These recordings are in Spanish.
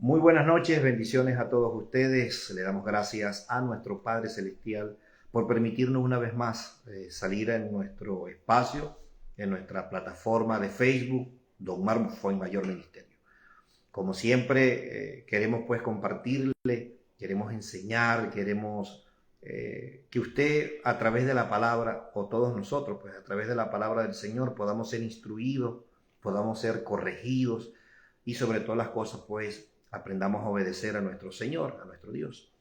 Muy buenas noches, bendiciones a todos ustedes. Le damos gracias a nuestro Padre Celestial por permitirnos una vez más salir en nuestro espacio, en nuestra plataforma de Facebook, Don Marmo Foy Mayor Ministerio. Como siempre, queremos pues compartirle, queremos enseñar, queremos que usted a través de la palabra, o todos nosotros pues a través de la palabra del Señor, podamos ser instruidos, podamos ser corregidos y sobre todas las cosas pues aprendamos a obedecer a nuestro Señor, a nuestro Dios.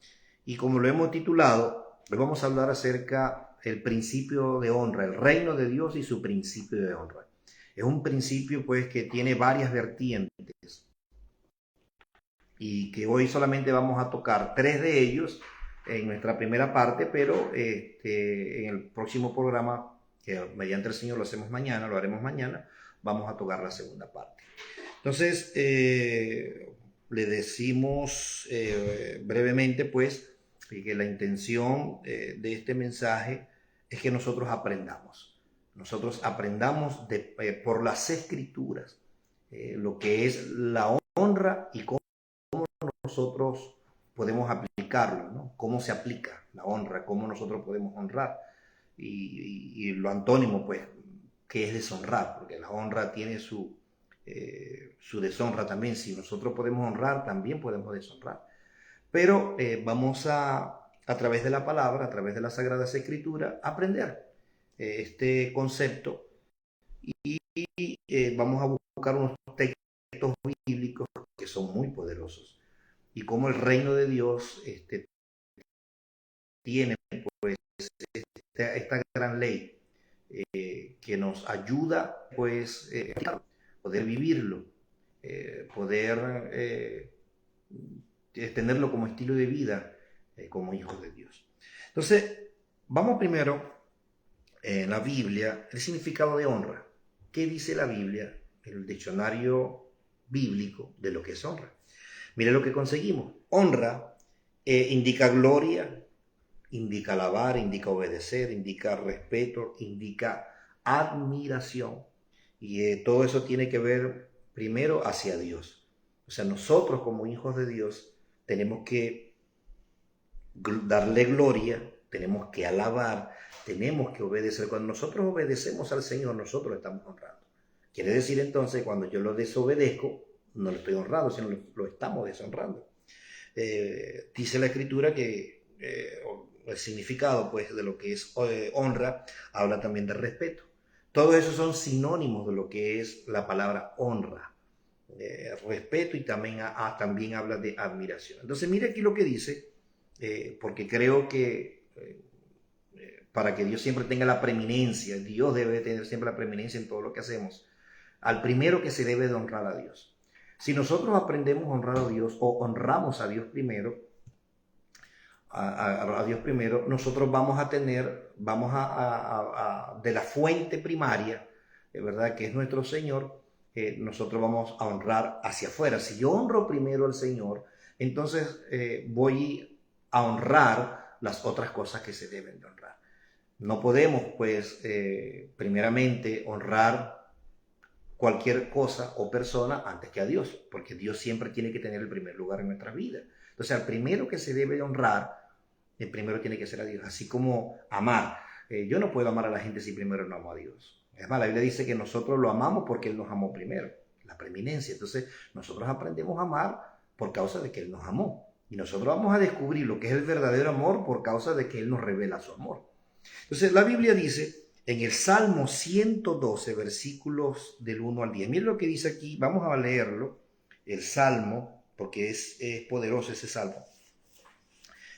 Y como lo hemos titulado, hoy vamos a hablar acerca del principio de honra, el reino de Dios y su principio de honra. Es un principio pues que tiene varias vertientes y que hoy solamente vamos a tocar 3 de ellos en nuestra primera parte, pero en el próximo programa, que mediante el Señor lo haremos mañana, vamos a tocar la segunda parte. Entonces, le decimos brevemente pues que la intención de este mensaje es que nosotros aprendamos por las Escrituras lo que es la honra y cómo nosotros podemos aplicarlo, ¿no? Cómo se aplica la honra, cómo nosotros podemos honrar y lo antónimo pues que es deshonrar, porque la honra tiene su deshonra también. Si nosotros podemos honrar, también podemos deshonrar. Pero vamos a través de la palabra, a través de las Sagradas Escrituras, aprender este concepto y vamos a buscar unos textos bíblicos que son muy poderosos y cómo el reino de Dios tiene pues esta gran ley que nos ayuda pues poder vivirlo, poder tenerlo como estilo de vida como hijos de Dios. Entonces, vamos primero en la Biblia, el significado de honra. ¿Qué dice la Biblia, el diccionario bíblico de lo que es honra? Mire lo que conseguimos. Honra indica gloria, indica alabar, indica obedecer, indica respeto, indica admiración. Y todo eso tiene que ver primero hacia Dios. O sea, nosotros como hijos de Dios tenemos que darle gloria, tenemos que alabar, tenemos que obedecer. Cuando nosotros obedecemos al Señor, nosotros estamos honrando. Quiere decir entonces, cuando yo lo desobedezco, no lo estoy honrando, sino lo estamos deshonrando. Dice la Escritura que el significado pues, de lo que es honra habla también de respeto. Todos esos son sinónimos de lo que es la palabra honra. Respeto y también habla de admiración. Entonces mire aquí lo que dice, porque creo que para que Dios siempre tenga la preeminencia, Dios debe tener siempre la preeminencia en todo lo que hacemos, al primero que se debe de honrar a Dios. Si nosotros aprendemos a honrar a Dios o honramos a Dios primero, a Dios primero, nosotros vamos a tener, de la fuente primaria, ¿verdad? Que es nuestro Señor, nosotros vamos a honrar hacia afuera. Si yo honro primero al Señor, entonces voy a honrar las otras cosas que se deben de honrar. No podemos, pues, primeramente honrar cualquier cosa o persona antes que a Dios, porque Dios siempre tiene que tener el primer lugar en nuestra vida. Entonces, al primero que se debe honrar, el primero tiene que ser a Dios, así como amar. Yo no puedo amar a la gente si primero no amo a Dios. Es más, la Biblia dice que nosotros lo amamos porque Él nos amó primero, la preeminencia. Entonces, nosotros aprendemos a amar por causa de que Él nos amó. Y nosotros vamos a descubrir lo que es el verdadero amor por causa de que Él nos revela su amor. Entonces, la Biblia dice en el Salmo 112, versículos del 1 al 10. Miren lo que dice aquí, vamos a leerlo, el Salmo, porque es poderoso ese Salmo.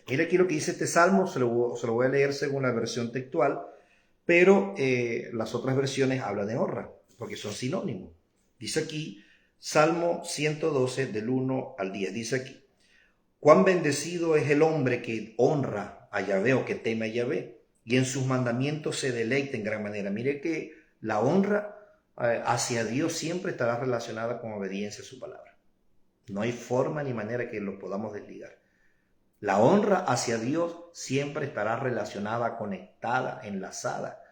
Mira aquí lo que dice este Salmo, se lo voy a leer según la versión textual, pero las otras versiones hablan de honra, porque son sinónimos. Dice aquí, Salmo 112, del 1 al 10, dice aquí: cuán bendecido es el hombre que honra a Yahvé o que teme a Yahvé, y en sus mandamientos se deleita en gran manera. Mire que la honra hacia Dios siempre estará relacionada con obediencia a su palabra. No hay forma ni manera que lo podamos desligar. La honra hacia Dios siempre estará relacionada, conectada, enlazada,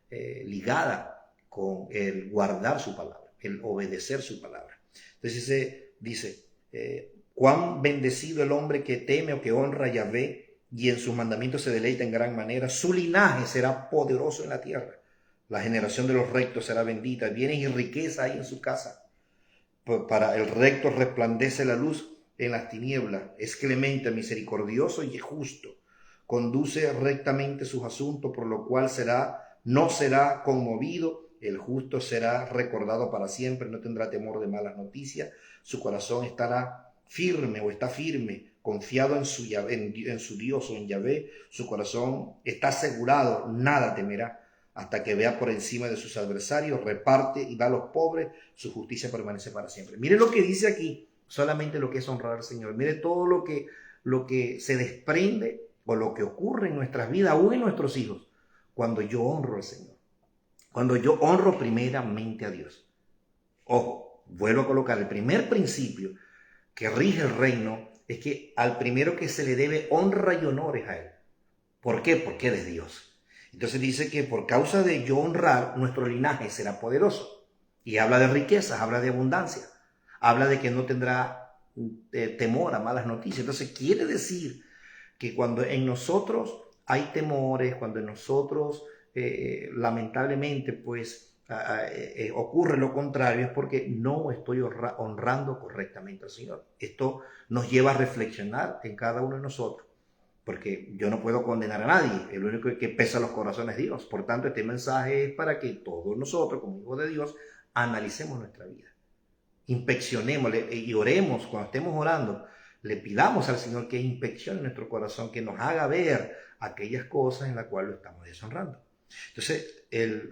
ligada con el guardar su palabra, el obedecer su palabra. Entonces dice, Cuán bendecido el hombre que teme o que honra a Yahvé y en sus mandamientos se deleita en gran manera. Su linaje será poderoso en la tierra. La generación de los rectos será bendita. Bienes y riqueza hay en su casa. Para el recto resplandece la luz en las tinieblas. Es clemente, misericordioso y justo. Conduce rectamente sus asuntos, por lo cual no será conmovido. El justo será recordado para siempre, no tendrá temor de malas noticias. Su corazón estará firme o está firme, confiado en su Dios o en Yahvé. Su corazón está asegurado, nada temerá. Hasta que vea por encima de sus adversarios, reparte y da a los pobres, su justicia permanece para siempre. Mire lo que dice aquí, solamente lo que es honrar al Señor. Mire todo lo que se desprende o lo que ocurre en nuestras vidas, aún en nuestros hijos, cuando yo honro al Señor. Cuando yo honro primeramente a Dios. Ojo, vuelvo a colocar el primer principio que rige el reino, es que al primero que se le debe honra y honor es a Él. ¿Por qué? Porque Él es Dios. Entonces dice que por causa de yo honrar, nuestro linaje será poderoso. Y habla de riquezas, habla de abundancia, habla de que no tendrá temor a malas noticias. Entonces quiere decir que cuando en nosotros hay temores, cuando en nosotros lamentablemente pues ocurre lo contrario, es porque no estoy honrando correctamente al Señor. Esto nos lleva a reflexionar en cada uno de nosotros. Porque yo no puedo condenar a nadie, el único que pesa los corazones es Dios. Por tanto, este mensaje es para que todos nosotros, como hijos de Dios, analicemos nuestra vida. Inspeccionemos y oremos cuando estemos orando. Le pidamos al Señor que inspeccione nuestro corazón, que nos haga ver aquellas cosas en las cuales lo estamos deshonrando. Entonces,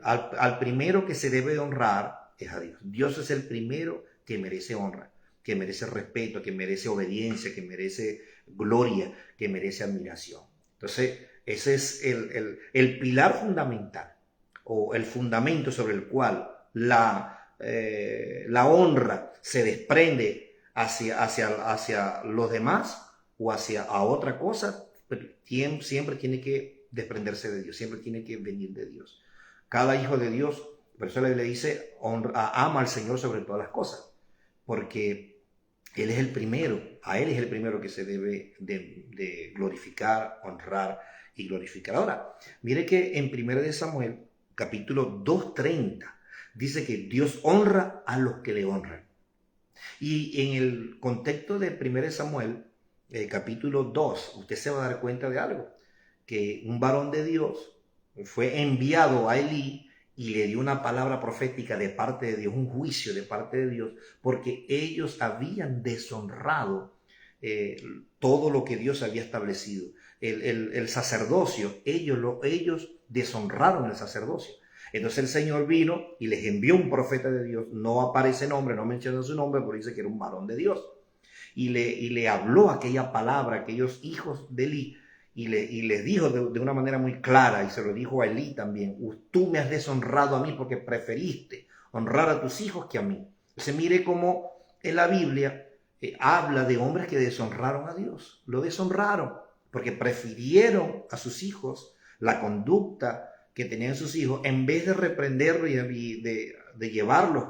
al primero que se debe honrar es a Dios. Dios es el primero que merece honra, que merece respeto, que merece obediencia, que merece gloria, que merece admiración. Entonces, ese es el pilar fundamental o el fundamento sobre el cual la honra se desprende hacia los demás o hacia a otra cosa, siempre tiene que desprenderse de Dios, siempre tiene que venir de Dios. Cada hijo de Dios, por eso le dice, ama al Señor sobre todas las cosas, porque Él es el primero, a Él es el primero que se debe de glorificar, honrar y glorificar. Ahora, mire que en 1 Samuel, capítulo 2:30, dice que Dios honra a los que le honran. Y en el contexto de 1 Samuel, capítulo 2, usted se va a dar cuenta de algo, que un varón de Dios fue enviado a Elí y le dio una palabra profética de parte de Dios, un juicio de parte de Dios, porque ellos habían deshonrado todo lo que Dios había establecido. El sacerdocio, ellos deshonraron el sacerdocio. Entonces el Señor vino y les envió un profeta de Dios. No aparece nombre, no menciona su nombre, pero dice que era un varón de Dios. Y le habló aquella palabra a aquellos hijos de Elí. Y les dijo de una manera muy clara, y se lo dijo a Elí también: tú me has deshonrado a mí porque preferiste honrar a tus hijos que a mí. Entonces mire cómo en la Biblia habla de hombres que deshonraron a Dios. Lo deshonraron porque prefirieron a sus hijos la conducta que tenían sus hijos, en vez de reprenderlo y de llevarlos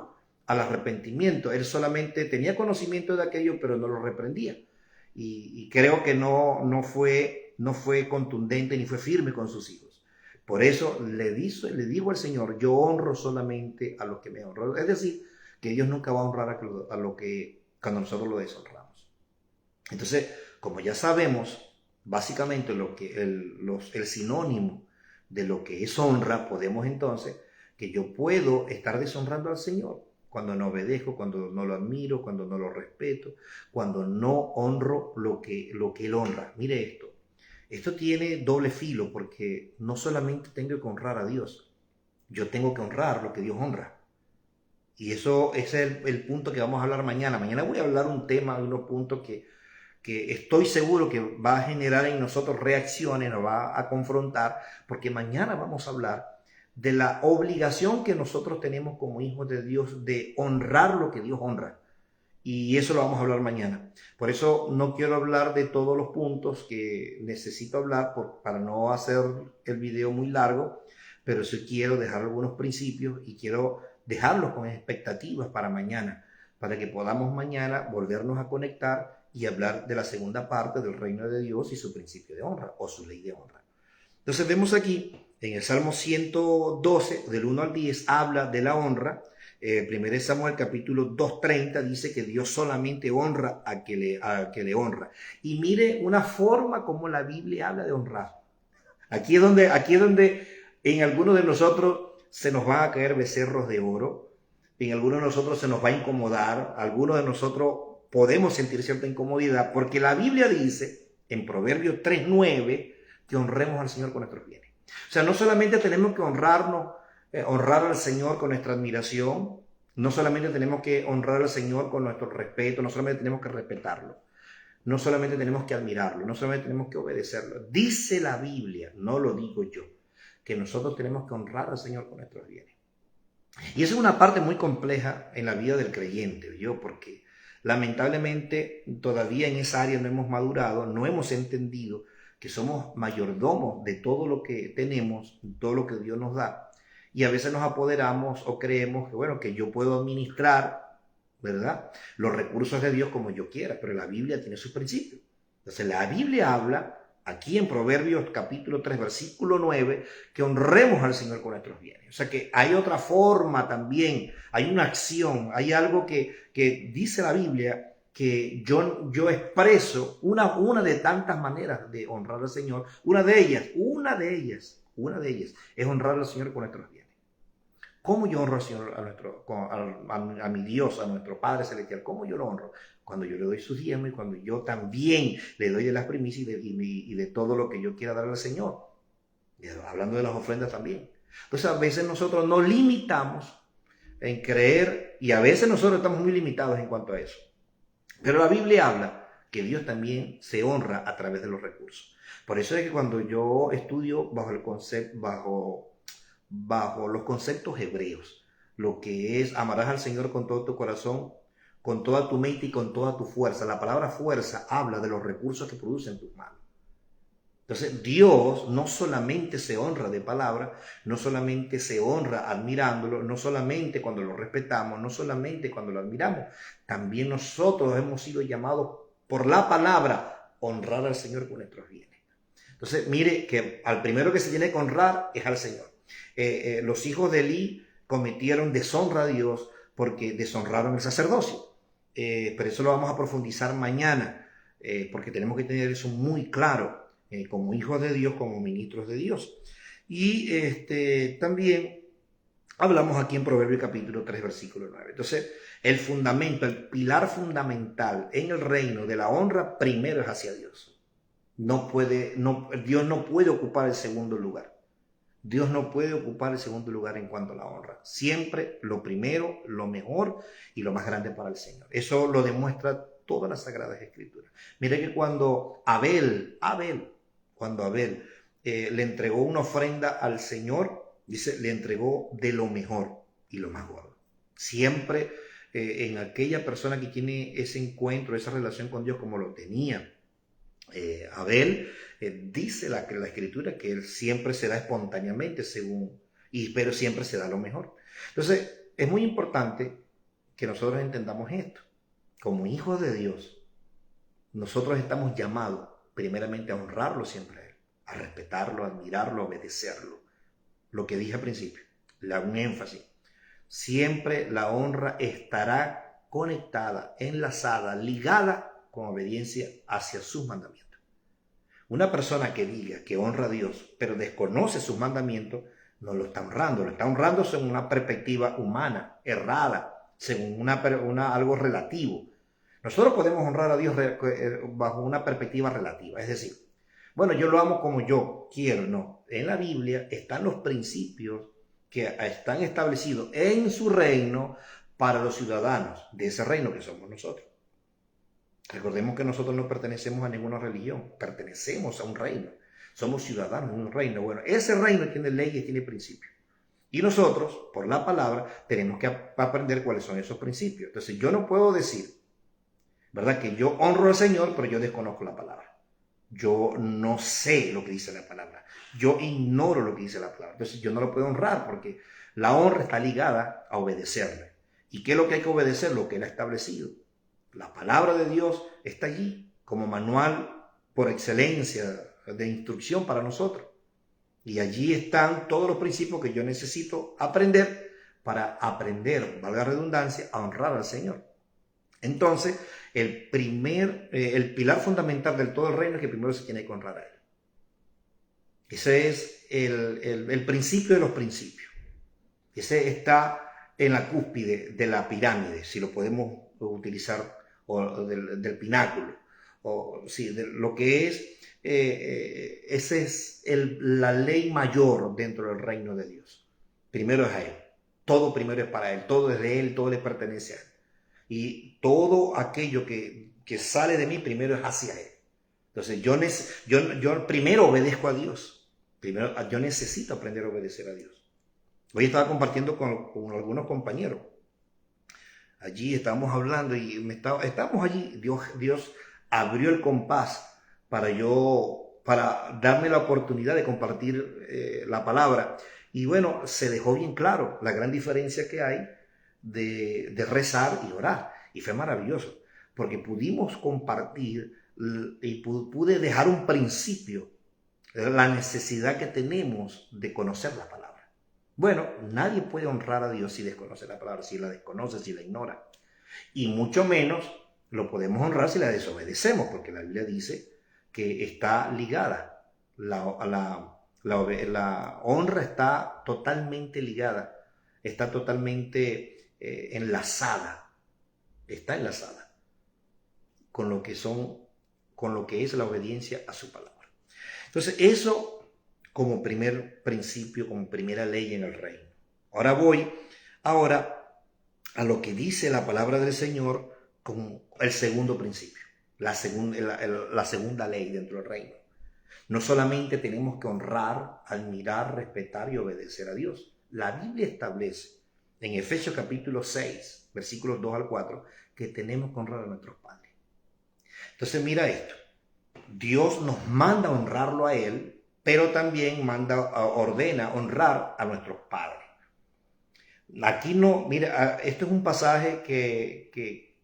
al arrepentimiento. Él solamente tenía conocimiento de aquello, pero no lo reprendía. Y creo que no fue contundente ni fue firme con sus hijos. Por eso le dijo al Señor: yo honro solamente a los que me honran. Es decir, que Dios nunca va a honrar a lo que cuando nosotros lo deshonramos. Entonces, como ya sabemos, básicamente el sinónimo de lo que es honra, podemos entonces, que yo puedo estar deshonrando al Señor cuando no obedezco, cuando no lo admiro, cuando no lo respeto, cuando no honro lo que Él honra. Mire esto tiene doble filo, porque no solamente tengo que honrar a Dios, yo tengo que honrar lo que Dios honra. Y eso es el punto que vamos a hablar mañana. Mañana voy a hablar un tema, unos puntos que estoy seguro que va a generar en nosotros reacciones, nos va a confrontar, porque mañana vamos a hablar de la obligación que nosotros tenemos como hijos de Dios de honrar lo que Dios honra. Y eso lo vamos a hablar mañana. Por eso no quiero hablar de todos los puntos que necesito hablar para no hacer el video muy largo, pero sí quiero dejar algunos principios y quiero dejarlos con expectativas para mañana, para que podamos mañana volvernos a conectar y hablar de la segunda parte del reino de Dios y su principio de honra o su ley de honra. Entonces vemos aquí en el Salmo 112, del 1 al 10, habla de la honra. 1 Samuel capítulo 2:30 dice que Dios solamente honra a que le honra. Y mire una forma como la Biblia habla de honrar. Aquí es donde en algunos de nosotros se nos van a caer becerros de oro, en algunos de nosotros se nos va a incomodar, algunos de nosotros podemos sentir cierta incomodidad, porque la Biblia dice en Proverbios 3:9 que honremos al Señor con nuestros bienes. O sea, no solamente tenemos que honrar al Señor con nuestra admiración, no solamente tenemos que honrar al Señor con nuestro respeto, no solamente tenemos que respetarlo, no solamente tenemos que admirarlo, no solamente tenemos que obedecerlo. Dice la Biblia, no lo digo yo, que nosotros tenemos que honrar al Señor con nuestros bienes. Y esa es una parte muy compleja en la vida del creyente, porque lamentablemente todavía en esa área no hemos madurado, no hemos entendido que somos mayordomos de todo lo que tenemos, todo lo que Dios nos da. Y a veces nos apoderamos o creemos que, bueno, que yo puedo administrar, ¿verdad?, los recursos de Dios como yo quiera, pero la Biblia tiene sus principios. Entonces la Biblia habla aquí en Proverbios capítulo 3, versículo 9, que honremos al Señor con nuestros bienes. O sea que hay otra forma también, hay una acción, hay algo que dice la Biblia que yo expreso una de tantas maneras de honrar al Señor. Una de ellas es honrar al Señor con nuestros bienes. ¿Cómo yo honro al Señor, a mi Dios, a nuestro Padre Celestial? ¿Cómo yo lo honro? Cuando yo le doy sus diezmos y cuando yo también le doy de las primicias y de todo lo que yo quiera darle al Señor. Hablando de las ofrendas también. Entonces a veces nosotros nos limitamos en creer y a veces nosotros estamos muy limitados en cuanto a eso. Pero la Biblia habla que Dios también se honra a través de los recursos. Por eso es que cuando yo estudio bajo los conceptos hebreos, lo que es amarás al Señor con todo tu corazón, con toda tu mente y con toda tu fuerza. La palabra fuerza habla de los recursos que producen tus manos. Entonces Dios no solamente se honra de palabra, no solamente se honra admirándolo, no solamente cuando lo respetamos, no solamente cuando lo admiramos, también nosotros hemos sido llamados por la palabra a honrar al Señor con nuestros bienes. Entonces mire que al primero que se tiene que honrar es al Señor. Los hijos de Elí cometieron deshonra a Dios porque deshonraron el sacerdocio. Pero eso lo vamos a profundizar mañana, porque tenemos que tener eso muy claro. Como hijos de Dios, como ministros de Dios. Y también hablamos aquí en Proverbios capítulo 3, versículo 9. Entonces, el pilar fundamental en el reino de la honra, primero es hacia Dios. Dios no puede ocupar el segundo lugar. Dios no puede ocupar el segundo lugar en cuanto a la honra. Siempre lo primero, lo mejor y lo más grande para el Señor. Eso lo demuestra todas las Sagradas Escrituras. Mire que cuando Abel le entregó una ofrenda al Señor, dice, le entregó de lo mejor y lo más gordo. Siempre en aquella persona que tiene ese encuentro, esa relación con Dios como lo tenía Abel, dice la Escritura que él siempre se da espontáneamente pero siempre se da lo mejor. Entonces, es muy importante que nosotros entendamos esto. Como hijos de Dios, nosotros estamos llamados primeramente a honrarlo siempre a Él, a respetarlo, a admirarlo, a obedecerlo. Lo que dije al principio, un énfasis. Siempre la honra estará conectada, enlazada, ligada con obediencia hacia sus mandamientos. Una persona que diga que honra a Dios, pero desconoce sus mandamientos, no lo está honrando. Lo está honrando según una perspectiva humana, errada, según algo relativo. Nosotros podemos honrar a Dios bajo una perspectiva relativa, es decir, bueno, yo lo amo como yo quiero, no. En la Biblia están los principios que están establecidos en su reino para los ciudadanos de ese reino que somos nosotros. Recordemos que nosotros no pertenecemos a ninguna religión, pertenecemos a un reino, somos ciudadanos de un reino. Bueno, ese reino tiene leyes, tiene principios. Y nosotros, por la palabra, tenemos que aprender cuáles son esos principios. Entonces yo no puedo decir, ¿verdad?, que yo honro al Señor, pero yo desconozco la palabra. Yo no sé lo que dice la palabra. Yo ignoro lo que dice la palabra. Entonces yo no lo puedo honrar porque la honra está ligada a obedecerle. ¿Y qué es lo que hay que obedecer? Lo que Él ha establecido. La palabra de Dios está allí como manual por excelencia de instrucción para nosotros. Y allí están todos los principios que yo necesito aprender para aprender, valga la redundancia, a honrar al Señor. Entonces, el pilar fundamental del todo el reino es que primero se tiene que honrar a Él. Ese es el principio de los principios. Ese está en la cúspide de la pirámide, si lo podemos utilizar, o del pináculo, o sí, de lo que es, esa es la ley mayor dentro del reino de Dios. Primero es a Él, todo primero es para Él, todo es de Él, todo le pertenece a Él. Y todo aquello que sale de mí primero es hacia Él. Entonces yo primero obedezco a Dios, primero yo necesito aprender a obedecer a Dios. Hoy estaba compartiendo con algunos compañeros. Allí estábamos hablando y estábamos allí. Dios abrió el compás para darme la oportunidad de compartir la palabra. Y bueno, se dejó bien claro la gran diferencia que hay de rezar y orar. Y fue maravilloso, porque pudimos compartir y pude dejar un principio, la necesidad que tenemos de conocer la palabra. Bueno, nadie puede honrar a Dios si desconoce la palabra, si la desconoce, si la ignora. Y mucho menos lo podemos honrar si la desobedecemos, porque la Biblia dice que está ligada. La honra está totalmente ligada, está totalmente enlazada con lo que es la obediencia a su palabra. Entonces, eso como primer principio, como primera ley en el reino. Ahora voy a lo que dice la palabra del Señor como el segundo principio, la segunda ley dentro del reino. No solamente tenemos que honrar, admirar, respetar y obedecer a Dios. La Biblia establece en Efesios capítulo 6, versículos 2 al 4, que tenemos que honrar a nuestros padres. Entonces mira esto, Dios nos manda honrarlo a Él, pero también ordena honrar a nuestros padres. Aquí no, mira, esto es un pasaje que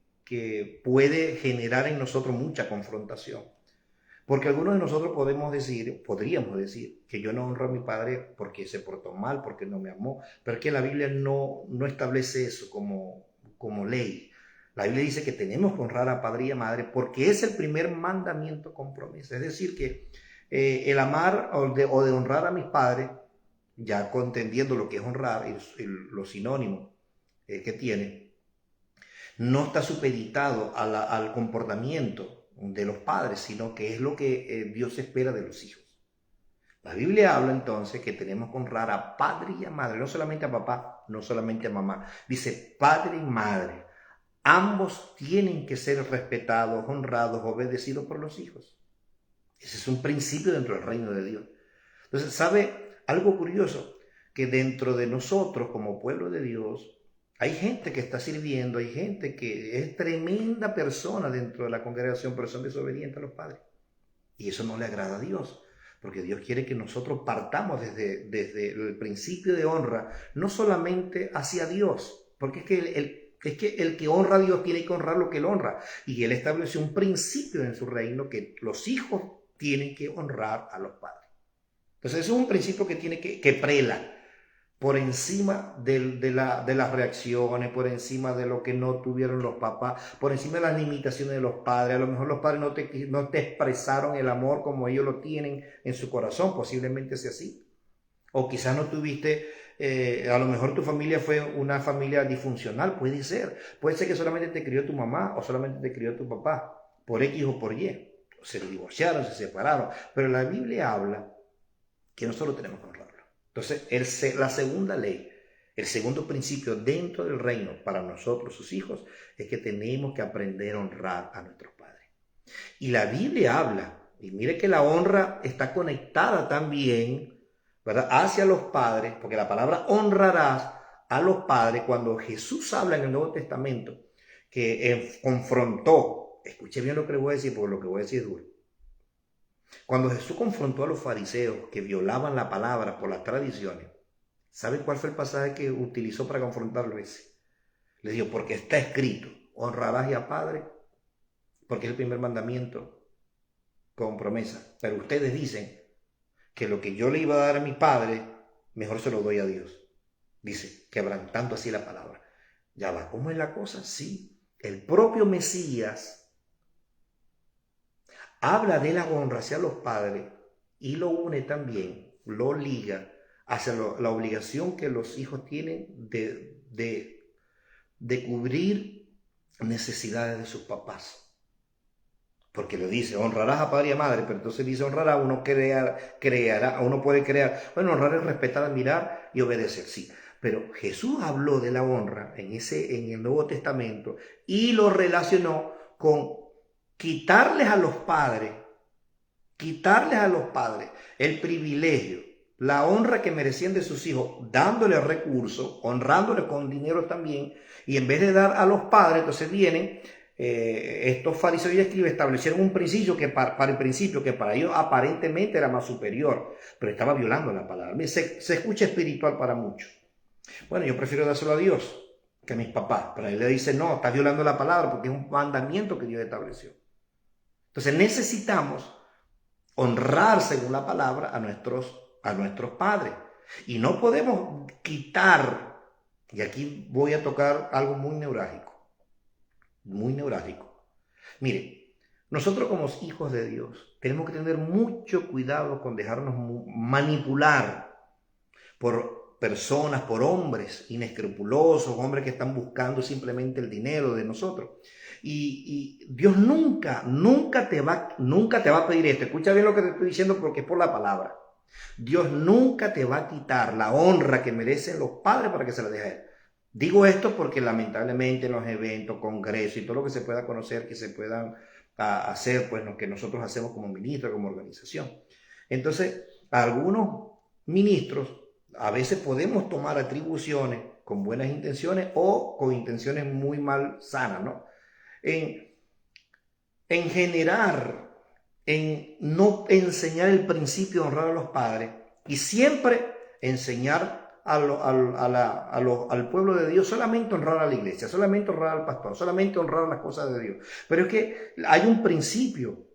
puede generar en nosotros mucha confrontación. Porque algunos de nosotros podríamos decir que yo no honro a mi padre porque se portó mal, porque no me amó, pero es que la Biblia no establece eso como ley. La Biblia dice que tenemos que honrar a padre y a madre porque es el primer mandamiento con promesa. Es decir, que el amar o de honrar a mis padres, ya entendiendo lo que es honrar y los sinónimos que tiene, no está supeditado al comportamiento de los padres, sino que es lo que Dios espera de los hijos. La Biblia habla entonces que tenemos que honrar a padre y a madre, no solamente a papá, no solamente a mamá. Dice padre y madre. Ambos tienen que ser respetados, honrados, obedecidos por los hijos. Ese es un principio dentro del reino de Dios. Entonces, ¿sabe algo curioso? Que dentro de nosotros, como pueblo de Dios, hay gente que está sirviendo, hay gente que es tremenda persona dentro de la congregación, pero son desobedientes a los padres. Y eso no le agrada a Dios, porque Dios quiere que nosotros partamos desde el principio de honra, no solamente hacia Dios, porque es que el que honra a Dios tiene que honrar lo que Él honra. Y Él estableció un principio en su reino que los hijos tienen que honrar a los padres. Entonces, eso es un principio que tiene que prela por encima de las reacciones, por encima de lo que no tuvieron los papás, por encima de las limitaciones de los padres. A lo mejor los padres no te expresaron el amor como ellos lo tienen en su corazón, posiblemente sea así. O quizás no tuviste, a lo mejor tu familia fue una familia disfuncional, puede ser que solamente te crió tu mamá o solamente te crió tu papá, por X o por Y. Se divorciaron, se separaron, pero la Biblia habla que nosotros tenemos que honrarlo. Entonces, la segunda ley, el segundo principio dentro del reino para nosotros, sus hijos, es que tenemos que aprender a honrar a nuestros padres. Y la Biblia habla, y mire que la honra está conectada también, ¿verdad?, hacia los padres, porque la palabra honrarás a los padres, cuando Jesús habla en el Nuevo Testamento, que confrontó, escuche bien lo que le voy a decir, porque lo que voy a decir es duro. Cuando Jesús confrontó a los fariseos que violaban la palabra por las tradiciones, ¿sabe cuál fue el pasaje que utilizó para confrontarlo ese? Le dijo, porque está escrito, honrarás a padre porque es el primer mandamiento con promesa. Pero ustedes dicen que lo que yo le iba a dar a mi padre, mejor se lo doy a Dios. Dice, quebrantando así la palabra. Ya va, ¿cómo es la cosa? Sí, el propio Mesías habla de la honra hacia los padres y lo une también, lo liga hacia la obligación que los hijos tienen de cubrir necesidades de sus papás. Porque lo dice, honrarás a padre y a madre, pero entonces dice honrará, uno creará, uno puede crear. Bueno, honrar es respetar, admirar y obedecer, sí. Pero Jesús habló de la honra en el Nuevo Testamento y lo relacionó con quitarles a los padres el privilegio, la honra que merecían de sus hijos, dándoles recursos, honrándoles con dinero también, y en vez de dar a los padres, entonces vienen estos fariseos y escribas, establecieron un principio que para ellos aparentemente era más superior, pero estaba violando la palabra. Se escucha espiritual para muchos. Bueno, yo prefiero dárselo a Dios que a mis papás, pero él le dice, no, estás violando la palabra porque es un mandamiento que Dios estableció. Entonces necesitamos honrar según la palabra a nuestros padres. Y no podemos quitar, y aquí voy a tocar algo muy neurálgico. Mire, nosotros como hijos de Dios tenemos que tener mucho cuidado con dejarnos manipular por personas, por hombres inescrupulosos, hombres que están buscando simplemente el dinero de nosotros. Y Dios nunca te va a pedir esto. Escucha bien lo que te estoy diciendo porque es por la palabra. Dios nunca te va a quitar la honra que merecen los padres para que se la deje a él. Digo esto porque lamentablemente en los eventos, congresos y todo lo que se pueda conocer, que se puedan hacer, pues lo que nosotros hacemos como ministros, como organización. Entonces, algunos ministros a veces podemos tomar atribuciones con buenas intenciones o con intenciones muy mal sanas, ¿no? En generar, en no enseñar el principio de honrar a los padres y siempre enseñar al pueblo de Dios solamente honrar a la iglesia, solamente honrar al pastor, solamente honrar las cosas de Dios. Pero es que hay un principio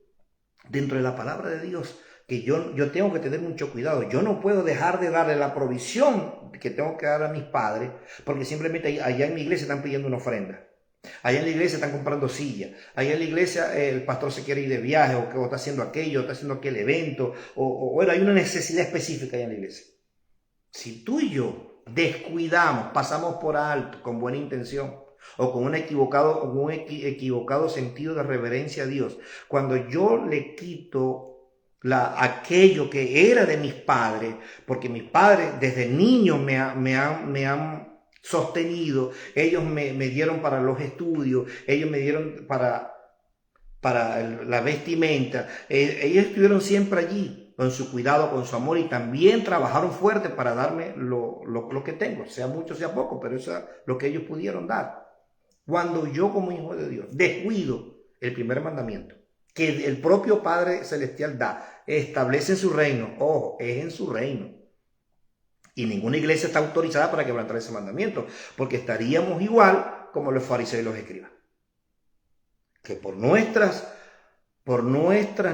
dentro de la palabra de Dios que yo tengo que tener mucho cuidado. Yo no puedo dejar de darle la provisión que tengo que dar a mis padres porque simplemente allá en mi iglesia están pidiendo una ofrenda. Allá en la iglesia están comprando sillas. Allá en la iglesia el pastor se quiere ir de viaje o está haciendo aquello, está haciendo aquel evento. Bueno, hay una necesidad específica allá en la iglesia. Si tú y yo descuidamos, pasamos por alto con buena intención o con un equivocado sentido de reverencia a Dios, cuando yo le quito aquello que era de mis padres, porque mis padres desde niños me han sostenido, ellos me dieron para los estudios, ellos me dieron para la vestimenta, ellos estuvieron siempre allí con su cuidado, con su amor y también trabajaron fuerte para darme lo que tengo, sea mucho, sea poco, pero eso es lo que ellos pudieron dar. Cuando yo como hijo de Dios descuido el primer mandamiento que el propio Padre Celestial da, establece en su reino, ojo, es en su reino. Y ninguna iglesia está autorizada para quebrantar ese mandamiento, porque estaríamos igual como los fariseos y los escribas. Que por nuestras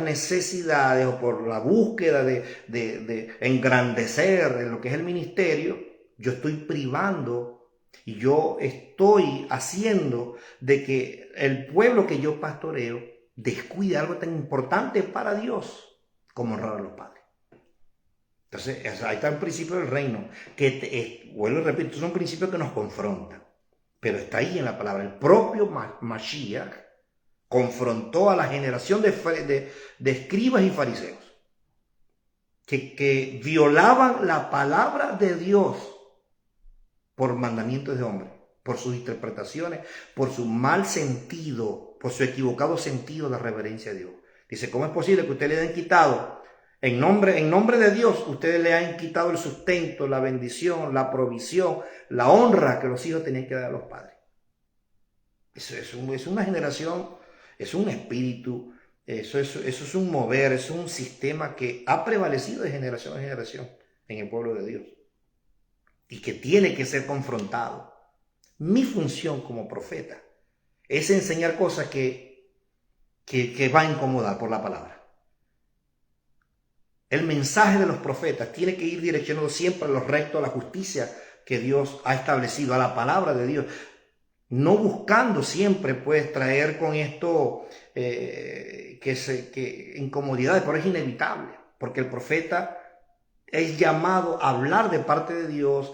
necesidades o por la búsqueda de engrandecer en lo que es el ministerio, yo estoy privando y yo estoy haciendo de que el pueblo que yo pastoreo descuide algo tan importante para Dios como honrar a los padres. Entonces, ahí está el principio del reino, que, vuelvo y repito, es un principio que nos confronta, pero está ahí en la palabra. El propio Mashiach confrontó a la generación de escribas y fariseos que violaban la palabra de Dios por mandamientos de hombre, por sus interpretaciones, por su mal sentido, por su equivocado sentido de reverencia a Dios. Dice, ¿cómo es posible que ustedes le hayan quitado, en nombre de Dios, ustedes le hayan quitado el sustento, la bendición, la provisión, la honra que los hijos tenían que dar a los padres? Eso es una generación, es un espíritu, eso es un mover, es un sistema que ha prevalecido de generación en generación en el pueblo de Dios y que tiene que ser confrontado. Mi función como profeta es enseñar cosas que que va a incomodar por la palabra. El mensaje de los profetas tiene que ir direccionado siempre a lo recto, a la justicia que Dios ha establecido, a la palabra de Dios. No buscando siempre, pues, traer con esto incomodidades, pero es inevitable, porque el profeta es llamado a hablar de parte de Dios,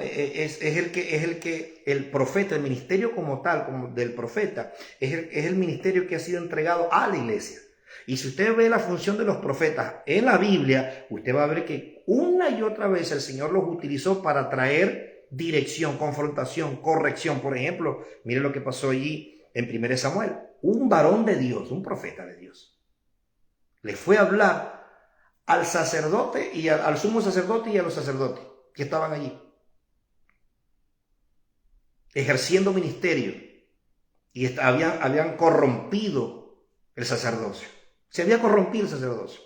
es el profeta, el ministerio como tal, como del profeta, es el ministerio que ha sido entregado a la iglesia. Y si usted ve la función de los profetas en la Biblia, usted va a ver que una y otra vez el Señor los utilizó para traer dirección, confrontación, corrección. Por ejemplo, mire lo que pasó allí en 1 Samuel. Un varón de Dios, un profeta de Dios, le fue a hablar al sacerdote y al sumo sacerdote y a los sacerdotes que estaban allí, ejerciendo ministerio, y habían corrompido el sacerdocio. Se había corrompido el sacerdocio.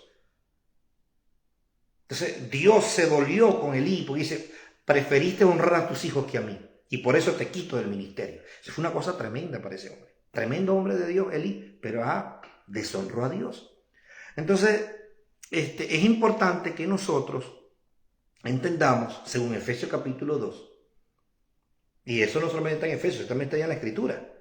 Entonces Dios se dolió con Elí porque dice, preferiste honrar a tus hijos que a mí, y por eso te quito del ministerio. Eso fue una cosa tremenda para ese hombre. Tremendo hombre de Dios, Elí, pero deshonró a Dios. Entonces, es importante que nosotros entendamos, según Efesios capítulo 2, y eso no solamente está en Efesios, también está en la Escritura.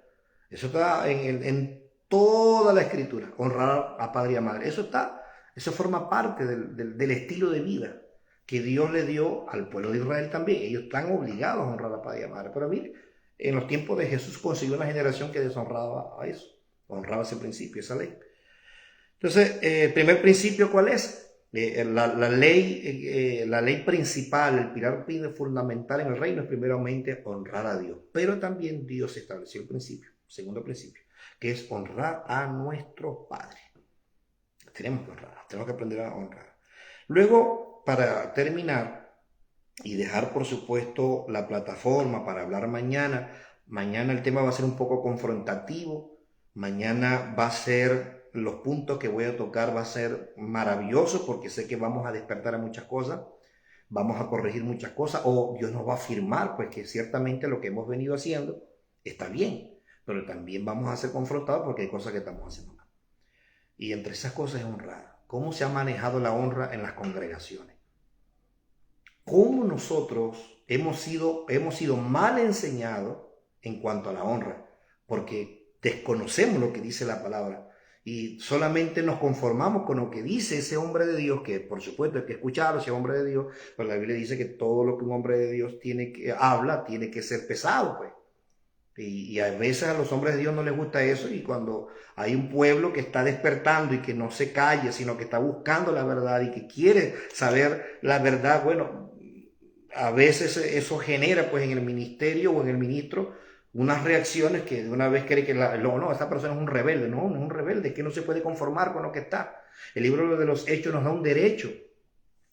Eso está en toda la Escritura, honrar a padre y a madre. Eso forma parte del estilo de vida que Dios le dio al pueblo de Israel también. Ellos están obligados a honrar a padre y a madre. Pero mire, en los tiempos de Jesús consiguió una generación que deshonraba a eso, honraba ese principio, esa ley. Entonces, el primer principio, ¿cuál es? La ley principal, el pilar fundamental en el reino es primeramente honrar a Dios. Pero también Dios estableció el principio, segundo principio, que es honrar a nuestro Padre. Tenemos que honrar, tenemos que aprender a honrar. Luego, para terminar y dejar, por supuesto, la plataforma para hablar mañana el tema va a ser un poco confrontativo. Mañana va a ser, los puntos que voy a tocar va a ser maravilloso porque sé que vamos a despertar a muchas cosas, vamos a corregir muchas cosas, o Dios nos va a afirmar pues que ciertamente lo que hemos venido haciendo está bien, pero también vamos a ser confrontados porque hay cosas que estamos haciendo mal. Y entre esas cosas es honrar. ¿Cómo se ha manejado la honra en las congregaciones? ¿Cómo nosotros hemos sido mal enseñados en cuanto a la honra? Porque desconocemos lo que dice la palabra y solamente nos conformamos con lo que dice ese hombre de Dios, que por supuesto hay que escucharlo, ese hombre de Dios, pero la Biblia dice que todo lo que un hombre de Dios habla tiene que ser pesado, pues. Y a veces a los hombres de Dios no les gusta eso, y cuando hay un pueblo que está despertando y que no se calle, sino que está buscando la verdad y que quiere saber la verdad, bueno, a veces eso genera pues en el ministerio o en el ministro unas reacciones que de una vez cree que no, esta persona es un rebelde. No, no es un rebelde, es que no se puede conformar con lo que está. El libro de los Hechos nos da un derecho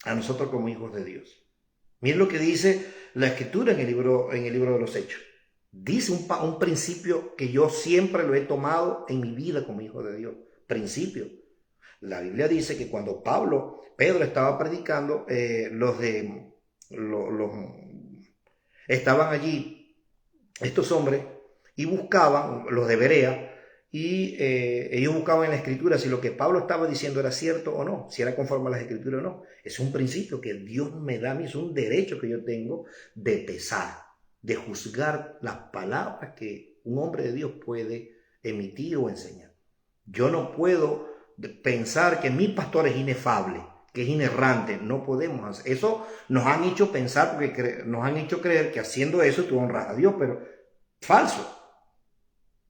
a nosotros como hijos de Dios. Miren lo que dice la Escritura en el libro de los Hechos. Dice un principio que yo siempre lo he tomado en mi vida como hijo de Dios. Principio. La Biblia dice que cuando Pedro estaba predicando, estaban allí estos hombres y buscaban, los de Berea, y ellos buscaban en la Escritura si lo que Pablo estaba diciendo era cierto o no, si era conforme a las Escrituras o no. Es un principio que Dios me da a mí, es un derecho que yo tengo de pesar, de juzgar las palabras que un hombre de Dios puede emitir o enseñar. Yo no puedo pensar que mi pastor es inefable, que es inerrante. No podemos hacer eso. Nos han hecho pensar, porque nos han hecho creer que haciendo eso tú honras a Dios, pero falso.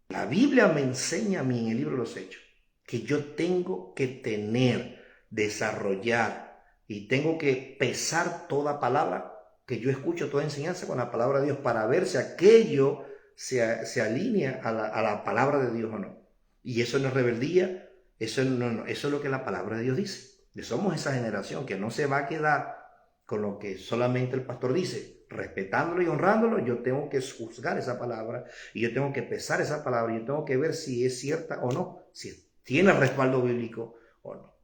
La Biblia me enseña a mí en el libro de los Hechos que yo tengo que desarrollar y tengo que pesar toda palabra que yo escucho, toda enseñanza con la palabra de Dios, para ver si aquello se alinea a la palabra de Dios o no. Y eso no es rebeldía, eso es lo que la palabra de Dios dice. Somos esa generación que no se va a quedar con lo que solamente el pastor dice. Respetándolo y honrándolo, yo tengo que juzgar esa palabra y yo tengo que pesar esa palabra y yo tengo que ver si es cierta o no, si tiene respaldo bíblico o no.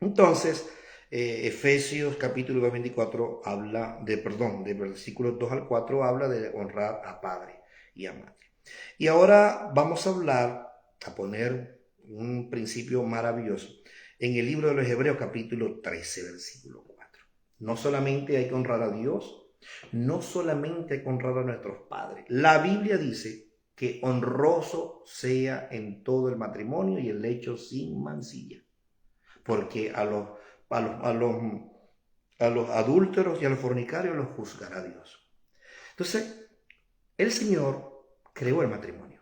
Entonces, Efesios capítulo 2, 24 habla de versículos 2 al 4 habla de honrar a padre y a madre. Y ahora vamos a poner un principio maravilloso en el libro de los Hebreos capítulo 13, versículo 4. No solamente hay que honrar a Dios, no solamente hay que honrar a nuestros padres. La Biblia dice que honroso sea en todo el matrimonio y el lecho sin mancilla, porque a los adúlteros y a los fornicarios los juzgará Dios. Entonces, el Señor creó el matrimonio.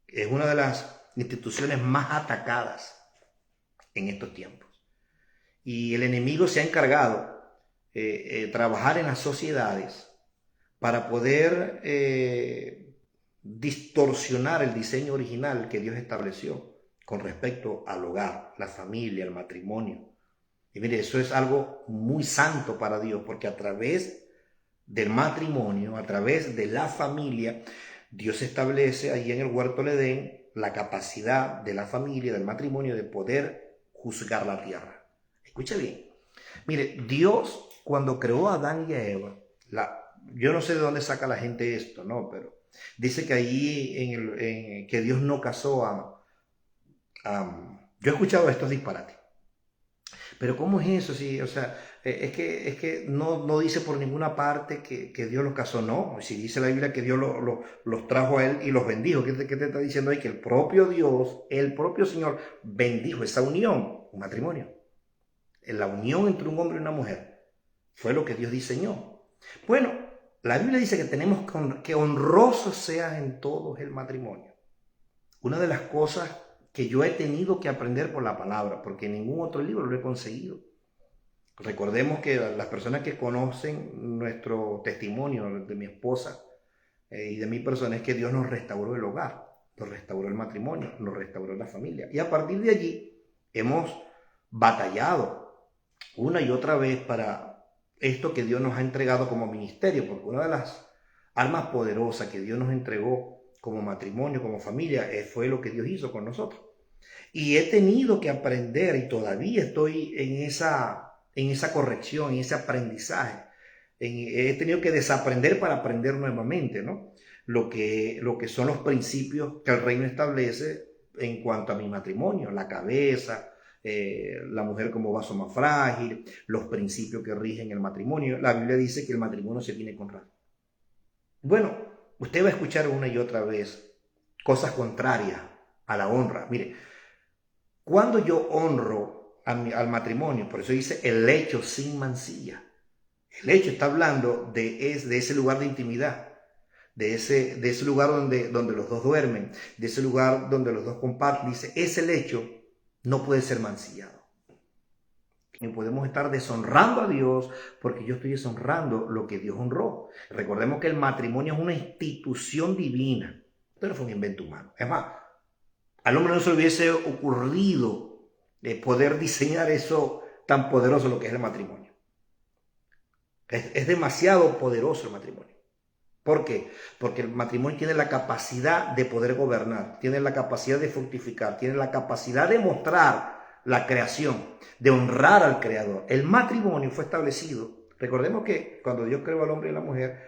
Es una de las instituciones más atacadas en estos tiempos. Y el enemigo se ha encargado de trabajar en las sociedades para poder distorsionar el diseño original que Dios estableció con respecto al hogar, la familia, el matrimonio. Y mire, eso es algo muy santo para Dios, porque a través del matrimonio, a través de la familia, Dios establece ahí en el huerto del Edén la capacidad de la familia, del matrimonio, de poder juzgar la tierra. Escucha bien. Mire, Dios cuando creó a Adán y a Eva, yo no sé de dónde saca la gente esto, ¿no? Pero dice que ahí que Dios no casó yo he escuchado estos disparates. Pero ¿cómo es eso? Sí, o sea, es que no dice por ninguna parte que Dios los casó, no. Si dice la Biblia que Dios los trajo a él y los bendijo, ¿qué te está diciendo ahí? Que el propio Dios, el propio Señor, bendijo esa unión, un matrimonio. La unión entre un hombre y una mujer fue lo que Dios diseñó. Bueno, la Biblia dice que tenemos que honroso sea en todos el matrimonio. Una de las cosas que yo he tenido que aprender por la palabra, porque en ningún otro libro lo he conseguido. Recordemos que las personas que conocen nuestro testimonio de mi esposa y de mi persona es que Dios nos restauró el hogar, nos restauró el matrimonio, nos restauró la familia. Y a partir de allí hemos batallado una y otra vez para esto que Dios nos ha entregado como ministerio, porque una de las armas poderosas que Dios nos entregó como matrimonio, como familia, fue lo que Dios hizo con nosotros. Y he tenido que aprender, y todavía estoy en esa corrección, en ese aprendizaje. He tenido que desaprender para aprender nuevamente, ¿no? Lo que son los principios que el reino establece en cuanto a mi matrimonio, la cabeza, la mujer como vaso más frágil, los principios que rigen el matrimonio. La Biblia dice que el matrimonio se tiene que honrar. Bueno, usted va a escuchar una y otra vez cosas contrarias a la honra. Mire, cuando yo honro al matrimonio, por eso dice el lecho sin mancilla. El lecho está hablando de ese lugar de intimidad, de ese lugar donde los dos duermen, de ese lugar donde los dos comparten. Dice, ese lecho no puede ser mancillado. Y podemos estar deshonrando a Dios porque yo estoy deshonrando lo que Dios honró. Recordemos que el matrimonio es una institución divina. Esto no fue un invento humano. Es más, al hombre no se le hubiese ocurrido poder diseñar eso tan poderoso lo que es el matrimonio. Es demasiado poderoso el matrimonio. ¿Por qué? Porque el matrimonio tiene la capacidad de poder gobernar, tiene la capacidad de fructificar, tiene la capacidad de mostrar la creación, de honrar al Creador. El matrimonio fue establecido. Recordemos que cuando Dios creó al hombre y a la mujer,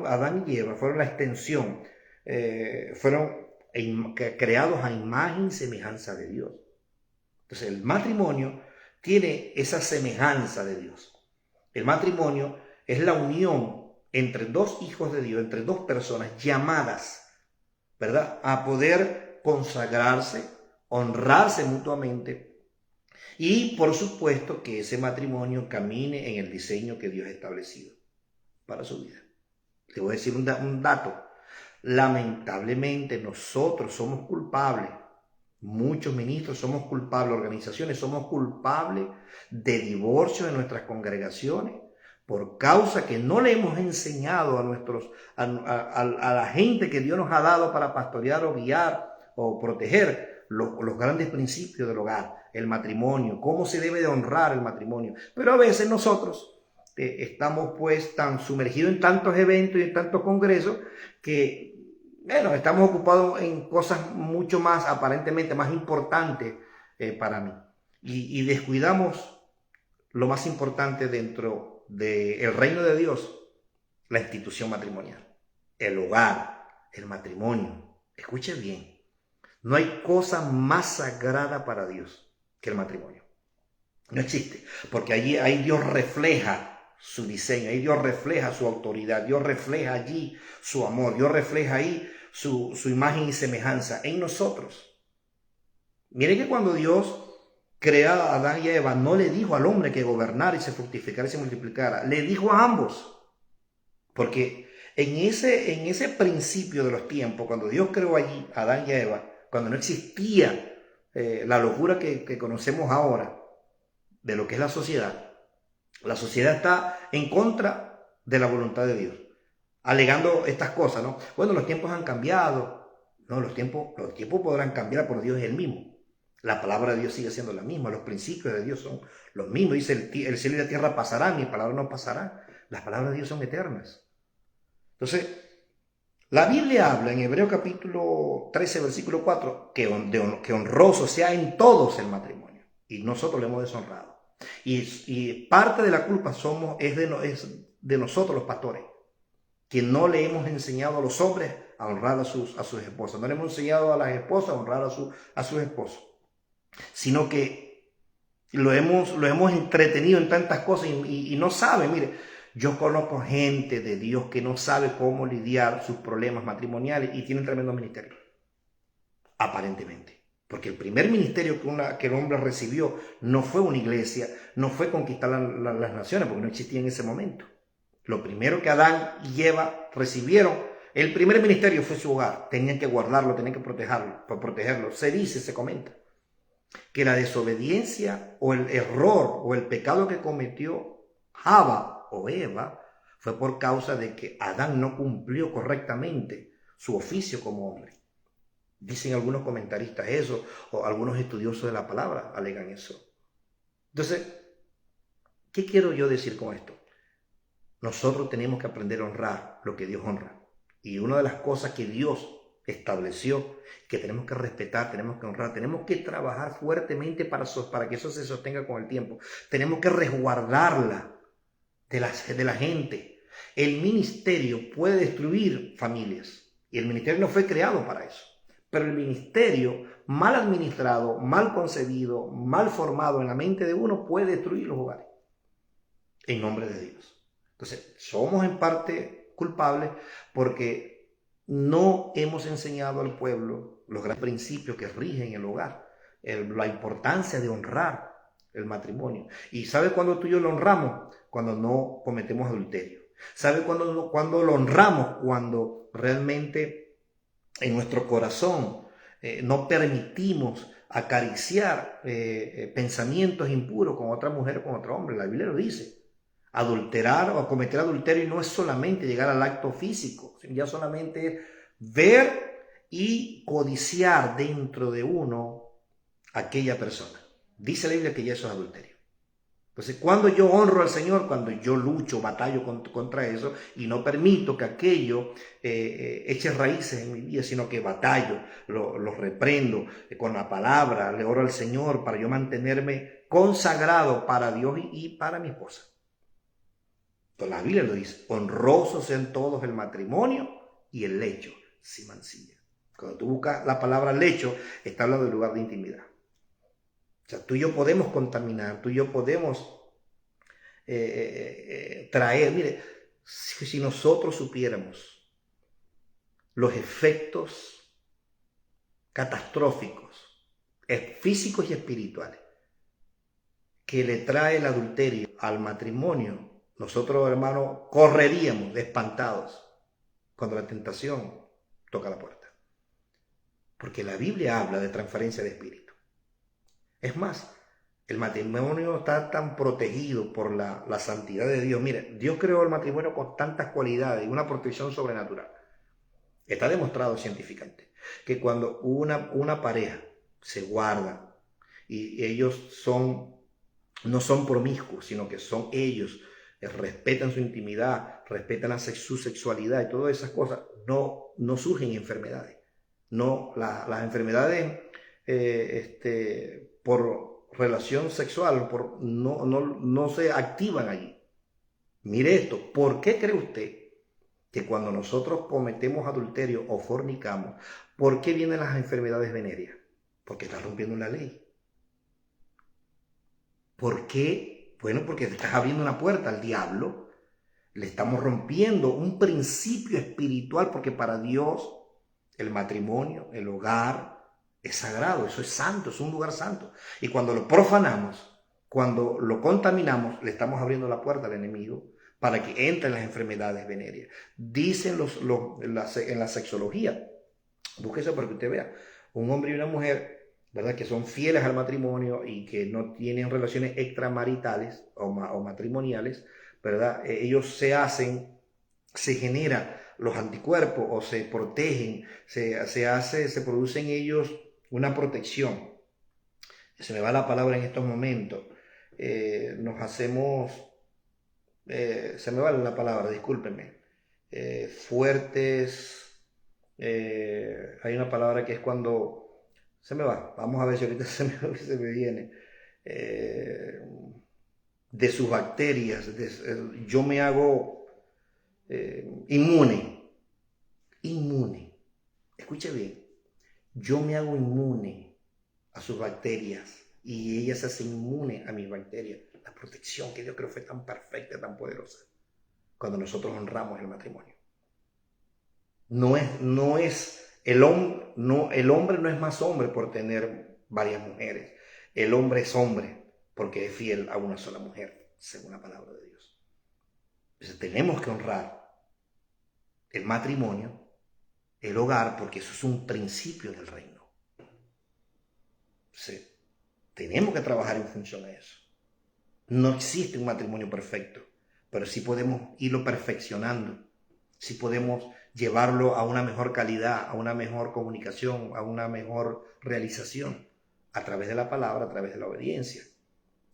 Adán y Eva fueron la extensión, fueron creados a imagen y semejanza de Dios. Entonces el matrimonio tiene esa semejanza de Dios. El matrimonio es la unión entre dos hijos de Dios, entre dos personas llamadas, ¿verdad?, a poder consagrarse, honrarse mutuamente y, por supuesto, que ese matrimonio camine en el diseño que Dios ha establecido para su vida. Le voy a decir un dato. Lamentablemente nosotros somos culpables, muchos ministros somos culpables, organizaciones somos culpables de divorcio en nuestras congregaciones por causa que no le hemos enseñado a la gente que Dios nos ha dado para pastorear o guiar o proteger los grandes principios del hogar, el matrimonio, cómo se debe de honrar el matrimonio. Pero a veces nosotros estamos pues tan sumergidos en tantos eventos y en tantos congresos que, bueno, estamos ocupados en cosas mucho más, aparentemente más importantes para mí. Y descuidamos lo más importante dentro del reino de Dios, la institución matrimonial, el hogar, el matrimonio. Escuche bien. No hay cosa más sagrada para Dios que el matrimonio. No existe, porque ahí Dios refleja su diseño, ahí Dios refleja su autoridad, Dios refleja allí su amor, Dios refleja ahí su imagen y semejanza en nosotros. Miren que cuando Dios crea a Adán y a Eva, no le dijo al hombre que gobernara y se fructificara y se multiplicara, le dijo a ambos, porque en ese principio de los tiempos, cuando Dios creó allí a Adán y a Eva, cuando no existía la locura que conocemos ahora, de lo que es la sociedad está en contra de la voluntad de Dios, alegando estas cosas, ¿no? Bueno, los tiempos han cambiado. No, los tiempos podrán cambiar, pero Dios es el mismo. La palabra de Dios sigue siendo la misma, los principios de Dios son los mismos. Dice, el cielo y la tierra pasarán, mi palabra no pasará. Las palabras de Dios son eternas. Entonces, la Biblia habla en Hebreo capítulo 13, versículo 4, que honroso sea en todos el matrimonio. Y nosotros lo hemos deshonrado. Y parte de la culpa es de nosotros los pastores, que no le hemos enseñado a los hombres a honrar a sus esposas. No le hemos enseñado a las esposas a honrar a sus esposos. Sino que lo hemos entretenido en tantas cosas y no sabe. Mire, yo conozco gente de Dios que no sabe cómo lidiar sus problemas matrimoniales y tiene un tremendo ministerio. Aparentemente. Porque el primer ministerio que el hombre recibió no fue una iglesia, no fue conquistar las naciones, porque no existía en ese momento. Lo primero que Adán y Eva recibieron, el primer ministerio fue su hogar. Tenían que guardarlo, tenían que protegerlo. Se comenta, que la desobediencia o el error o el pecado que cometió Java o Eva fue por causa de que Adán no cumplió correctamente su oficio como hombre. Dicen algunos comentaristas eso, o algunos estudiosos de la palabra alegan eso. Entonces, ¿qué quiero yo decir con esto? Nosotros tenemos que aprender a honrar lo que Dios honra. Y una de las cosas que Dios estableció, que tenemos que respetar, tenemos que honrar, tenemos que trabajar fuertemente para que eso se sostenga con el tiempo. Tenemos que resguardarla de la gente. El ministerio puede destruir familias. Y el ministerio no fue creado para eso. Pero el ministerio mal administrado, mal concebido, mal formado en la mente de uno puede destruir los hogares en nombre de Dios. Entonces, somos en parte culpables porque no hemos enseñado al pueblo los grandes principios que rigen el hogar, la importancia de honrar el matrimonio. ¿Y sabe cuándo tú y yo lo honramos? Cuando no cometemos adulterio. ¿Sabe cuándo lo honramos? Cuando realmente en nuestro corazón no permitimos acariciar pensamientos impuros con otra mujer o con otro hombre. La Biblia lo dice. Adulterar o cometer adulterio no es solamente llegar al acto físico, ya solamente es ver y codiciar dentro de uno aquella persona. Dice la Biblia que ya eso es adulterio. Entonces, cuando yo honro al Señor, cuando yo lucho, batallo contra eso y no permito que aquello eche raíces en mi vida, sino que batallo, lo reprendo con la palabra, le oro al Señor para yo mantenerme consagrado para Dios y para mi esposa. Entonces, la Biblia lo dice, honrosos sean todos el matrimonio y el lecho sin mancilla. Cuando tú buscas la palabra lecho, está hablando del lugar de intimidad. O sea, tú y yo podemos contaminar, tú y yo podemos traer. Mire, si nosotros supiéramos los efectos catastróficos, físicos y espirituales, que le trae el adulterio al matrimonio, nosotros, hermanos, correríamos espantados cuando la tentación toca la puerta. Porque la Biblia habla de transferencia de espíritu. Es más, el matrimonio está tan protegido por la santidad de Dios. Mire, Dios creó el matrimonio con tantas cualidades y una protección sobrenatural. Está demostrado científicamente que cuando una pareja se guarda y ellos no son promiscuos, sino que son ellos, respetan su intimidad, respetan su sexualidad y todas esas cosas, no surgen enfermedades. No, las enfermedades por relación sexual no se activan allí. Mire esto, ¿por qué cree usted que cuando nosotros cometemos adulterio o fornicamos, ¿por qué vienen las enfermedades venéreas? Porque estás rompiendo la ley. ¿Por qué? Bueno, porque te estás abriendo una puerta al diablo. Le estamos rompiendo un principio espiritual, porque para Dios el matrimonio, el hogar, es sagrado, eso es santo, es un lugar santo. Y cuando lo profanamos, cuando lo contaminamos, le estamos abriendo la puerta al enemigo para que entren las enfermedades venéreas. Dicen en la sexología, búsquese para que usted vea, un hombre y una mujer, ¿verdad?, que son fieles al matrimonio y que no tienen relaciones extramaritales o matrimoniales, ¿verdad? Ellos se generan los anticuerpos o se protegen, se produce en ellos una protección. Se me va la palabra en estos momentos. Nos hacemos, se me va la palabra, discúlpenme. Fuertes, hay una palabra que es cuando, se me va, vamos a ver si ahorita se me viene. De sus bacterias, yo me hago inmune. Escuche bien, yo me hago inmune a sus bacterias y ellas se hacen inmune a mis bacterias. La protección que Dios creo fue tan perfecta, tan poderosa, cuando nosotros honramos el matrimonio. El hombre no es más hombre por tener varias mujeres. El hombre es hombre porque es fiel a una sola mujer, según la palabra de Dios. Entonces tenemos que honrar el matrimonio, el hogar, porque eso es un principio del reino. Entonces, tenemos que trabajar en función a eso. No existe un matrimonio perfecto, pero sí podemos irlo perfeccionando, sí podemos llevarlo a una mejor calidad, a una mejor comunicación, a una mejor realización, a través de la palabra, a través de la obediencia,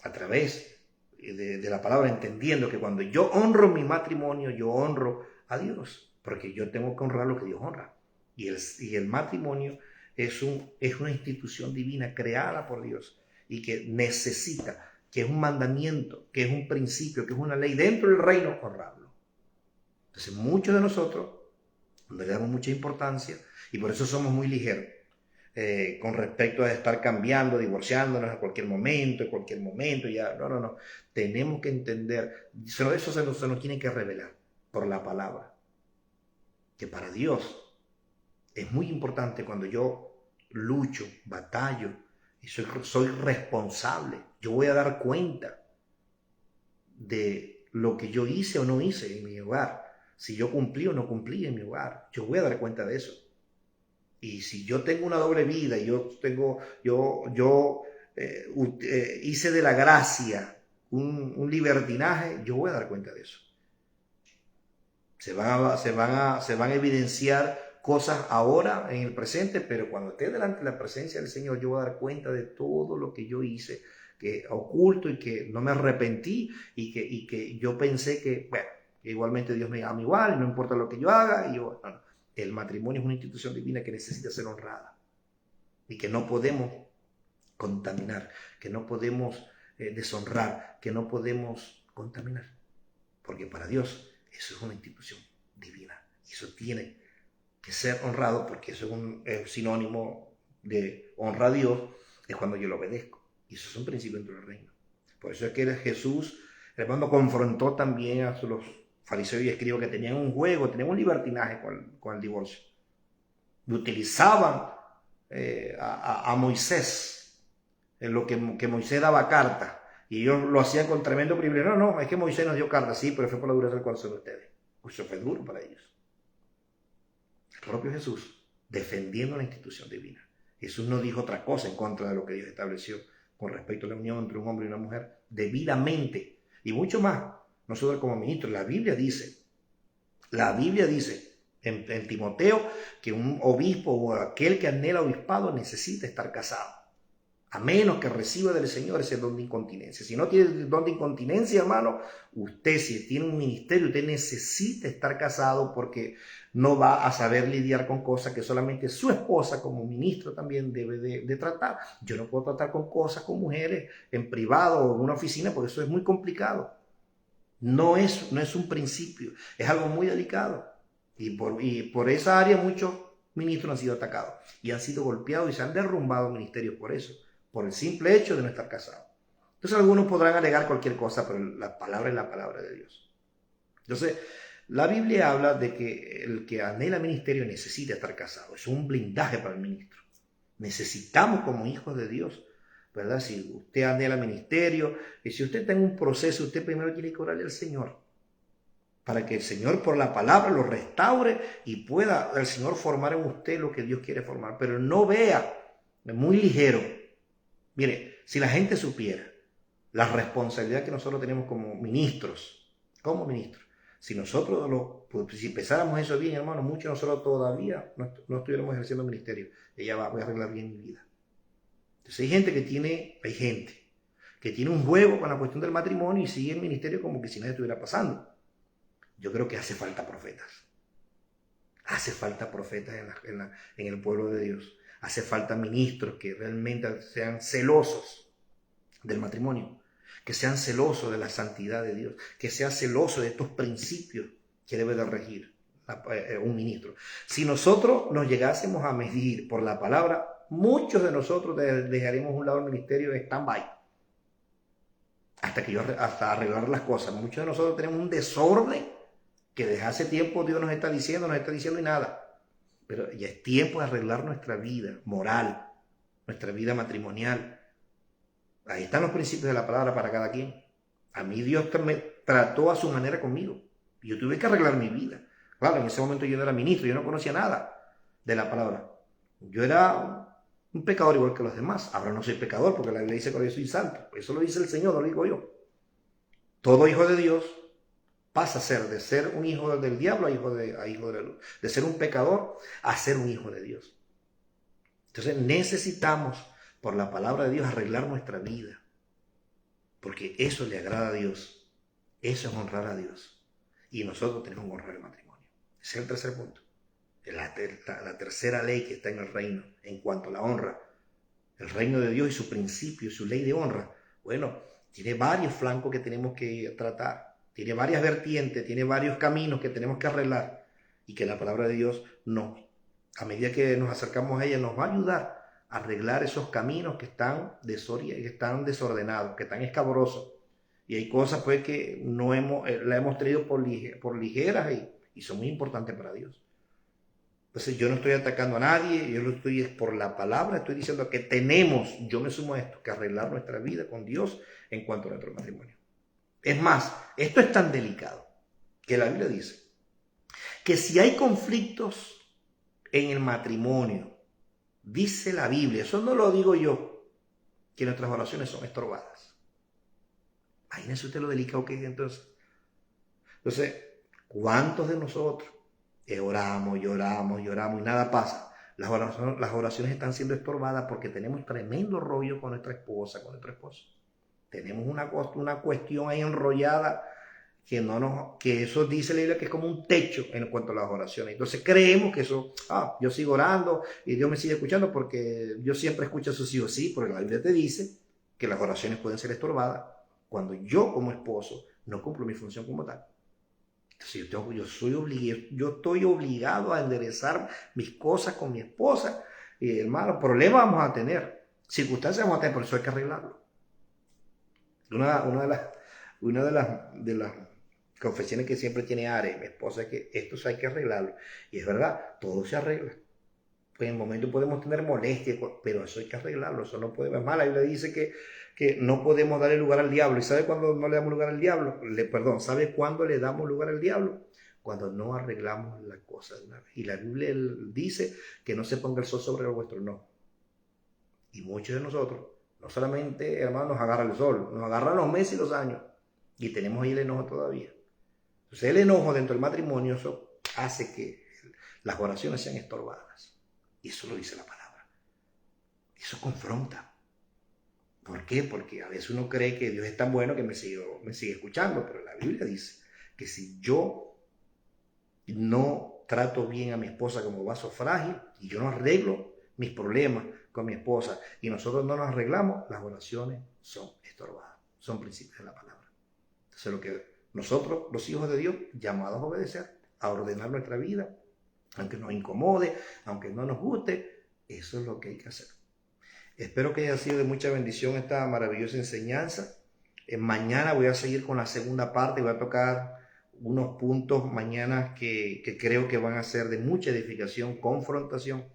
a través de la palabra, entendiendo que cuando yo honro mi matrimonio, yo honro a Dios, porque yo tengo que honrar lo que Dios honra. Y el matrimonio es una institución divina creada por Dios y que necesita, que es un mandamiento, que es un principio, que es una ley dentro del reino, honrarlo. Entonces muchos de nosotros no le damos mucha importancia y por eso somos muy ligeros con respecto a estar cambiando, divorciándonos en cualquier momento, ya, no. Tenemos que entender, eso se nos tiene que revelar por la palabra, que para Dios es muy importante cuando yo lucho, batallo y soy responsable. Yo voy a dar cuenta de lo que yo hice o no hice en mi hogar. Si yo cumplí o no cumplí en mi hogar, yo voy a dar cuenta de eso. Y si yo tengo una doble vida y hice de la gracia un libertinaje, yo voy a dar cuenta de eso. Se van a evidenciar cosas ahora en el presente, pero cuando esté delante de la presencia del Señor, yo voy a dar cuenta de todo lo que yo hice, que oculto y que no me arrepentí y que yo pensé que, bueno, igualmente Dios me ama igual, no importa lo que yo haga. Y yo, no. El matrimonio es una institución divina que necesita ser honrada y que no podemos contaminar, que no podemos deshonrar, que no podemos contaminar, porque para Dios eso es una institución divina y eso tiene que ser honrado, porque eso es un sinónimo de honra a Dios, es cuando yo lo obedezco, y eso es un principio dentro del reino. Por eso es que Jesús, hermano, confrontó también a los fariseos y escribas que tenían un juego, tenían un libertinaje con el divorcio. Y utilizaban a Moisés, en lo que Moisés daba carta, y ellos lo hacían con tremendo privilegio. No, es que Moisés nos dio carta, sí, pero fue por la dureza del corazón de ustedes. Eso fue duro para ellos. El propio Jesús, defendiendo la institución divina. Jesús no dijo otra cosa en contra de lo que Dios estableció con respecto a la unión entre un hombre y una mujer, debidamente, y mucho más. Nosotros como ministros, la Biblia dice en Timoteo que un obispo o aquel que anhela obispado necesita estar casado, a menos que reciba del Señor ese don de incontinencia. Si no tiene el don de incontinencia, hermano, usted, si tiene un ministerio, usted necesita estar casado, porque no va a saber lidiar con cosas que solamente su esposa como ministro también debe de tratar. Yo no puedo tratar con cosas con mujeres en privado o en una oficina, porque eso es muy complicado. No es un principio, es algo muy delicado. Y por esa área muchos ministros han sido atacados y han sido golpeados y se han derrumbado ministerios por eso, por el simple hecho de no estar casados. Entonces algunos podrán alegar cualquier cosa, pero la palabra es la palabra de Dios. Entonces, la Biblia habla de que el que anhela ministerio necesita estar casado. Es un blindaje para el ministro. Necesitamos como hijos de Dios, ¿verdad? Si usted anhela ministerio y si usted está en un proceso, usted primero tiene que orarle al Señor para que el Señor por la palabra lo restaure y pueda el Señor formar en usted lo que Dios quiere formar. Pero no vea, es muy ligero. Mire, si la gente supiera la responsabilidad que nosotros tenemos como ministros, si nosotros si pensáramos eso bien, hermano, muchos de nosotros todavía no estuviéramos ejerciendo ministerio. Voy a arreglar bien mi vida. Entonces hay gente que tiene un juego con la cuestión del matrimonio y sigue el ministerio como que si nada estuviera pasando. Yo creo que hace falta profetas. Hace falta profetas en el pueblo de Dios. Hace falta ministros que realmente sean celosos del matrimonio, que sean celosos de la santidad de Dios, que sean celosos de estos principios que debe de regir un ministro. Si nosotros nos llegásemos a medir por la palabra, muchos de nosotros dejaríamos un lado el ministerio en stand-by hasta arreglar las cosas. Muchos de nosotros tenemos un desorden que desde hace tiempo Dios nos está diciendo y nada. Pero ya es tiempo de arreglar nuestra vida moral, nuestra vida matrimonial. Ahí están los principios de la palabra para cada quien. A mí Dios me trató a su manera conmigo. Y yo tuve que arreglar mi vida. Claro, en ese momento yo no era ministro, yo no conocía nada de la palabra. Yo era un pecador igual que los demás. Ahora no soy pecador porque la Biblia dice que yo soy santo. Eso lo dice el Señor, no lo digo yo. Todo hijo de Dios pasa de ser un hijo del diablo a hijo de la luz. De ser un pecador a ser un hijo de Dios. Entonces necesitamos, por la palabra de Dios, arreglar nuestra vida. Porque eso le agrada a Dios. Eso es honrar a Dios. Y nosotros tenemos que honrar el matrimonio. Ese es el tercer punto. La tercera ley que está en el reino en cuanto a la honra. El reino de Dios y su principio, su ley de honra. Bueno, tiene varios flancos que tenemos que tratar. Tiene varias vertientes, tiene varios caminos que tenemos que arreglar. Y que la palabra de Dios a medida que nos acercamos a ella, nos va a ayudar a arreglar esos caminos que están desordenados, que están escabrosos. Y hay cosas pues que la hemos tenido por ligeras y son muy importantes para Dios. Entonces yo no estoy atacando a nadie, yo lo estoy por la palabra, estoy diciendo que yo me sumo a esto, que arreglar nuestra vida con Dios en cuanto a nuestro matrimonio. Es más, esto es tan delicado que la Biblia dice que si hay conflictos en el matrimonio, dice la Biblia, eso no lo digo yo, que nuestras oraciones son estorbadas. Imagínense usted lo delicado que es entonces. Entonces, ¿cuántos de nosotros oramos y nada pasa? Las oraciones están siendo estorbadas porque tenemos tremendo rollo con nuestra esposa, con nuestro esposo. Tenemos una cuestión ahí enrollada que eso dice la Biblia que es como un techo en cuanto a las oraciones. Entonces creemos que eso, yo sigo orando y Dios me sigue escuchando porque Dios siempre escucha a sus hijos. Sí, porque la Biblia te dice que las oraciones pueden ser estorbadas cuando yo como esposo no cumplo mi función como tal. Entonces yo estoy obligado a enderezar mis cosas con mi esposa. Y hermano, problemas vamos a tener, circunstancias vamos a tener, por eso hay que arreglarlo. Una de las confesiones que siempre tiene Are, mi esposa, es que esto hay que arreglarlo. Y es verdad, todo se arregla. Pues en el momento podemos tener molestias, pero eso hay que arreglarlo. Eso no puede ver mal. La Biblia dice que no podemos darle lugar al diablo. ¿Y sabe cuándo no le damos lugar al diablo? ¿Sabe cuándo le damos lugar al diablo? Cuando no arreglamos las cosas de una vez. Y la Biblia dice que no se ponga el sol sobre vuestro no. Y muchos de nosotros, no solamente, hermanos, nos agarra el sol, nos agarran los meses y los años. Y tenemos ahí el enojo todavía. Entonces el enojo dentro del matrimonio eso hace que las oraciones sean estorbadas. Y eso lo dice la palabra. Eso confronta. ¿Por qué? Porque a veces uno cree que Dios es tan bueno que me sigue escuchando. Pero la Biblia dice que si yo no trato bien a mi esposa como vaso frágil y yo no arreglo mis problemas con mi esposa y nosotros no nos arreglamos, las oraciones son estorbadas. Son principios de la palabra. Entonces lo que nosotros, los hijos de Dios, llamados a obedecer, a ordenar nuestra vida, aunque nos incomode, aunque no nos guste. Eso es lo que hay que hacer. Espero que haya sido de mucha bendición esta maravillosa enseñanza. Mañana voy a seguir con la segunda parte, voy a tocar unos puntos mañana que creo que van a ser de mucha edificación, confrontación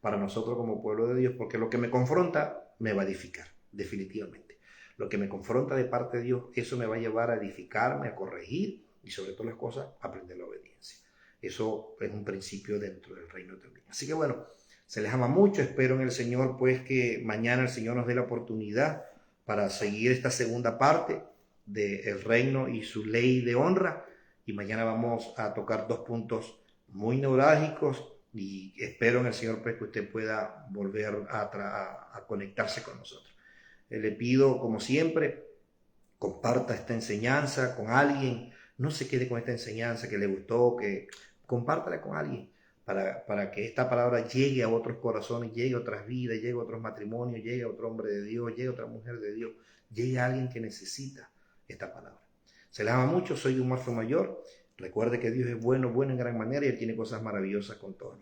para nosotros como pueblo de Dios, porque lo que me confronta me va a edificar, definitivamente. Lo que me confronta de parte de Dios, eso me va a llevar a edificarme, a corregir y sobre todas las cosas, a aprender la obediencia. Eso es un principio dentro del reino también. Así que bueno, se les ama mucho, espero en el Señor pues que mañana el Señor nos dé la oportunidad para seguir esta segunda parte del reino y su ley de honra. Y mañana vamos a tocar dos puntos muy neurálgicos y espero en el Señor pues que usted pueda volver a conectarse con nosotros. Le pido, como siempre, comparta esta enseñanza con alguien, no se quede con esta enseñanza que le gustó, que compártala con alguien para que esta palabra llegue a otros corazones, llegue a otras vidas, llegue a otros matrimonios, llegue a otro hombre de Dios, llegue a otra mujer de Dios, llegue a alguien que necesita esta palabra. Se les ama mucho, soy un Marzo Mayor. Recuerde que Dios es bueno, bueno en gran manera y Él tiene cosas maravillosas con todos nosotros.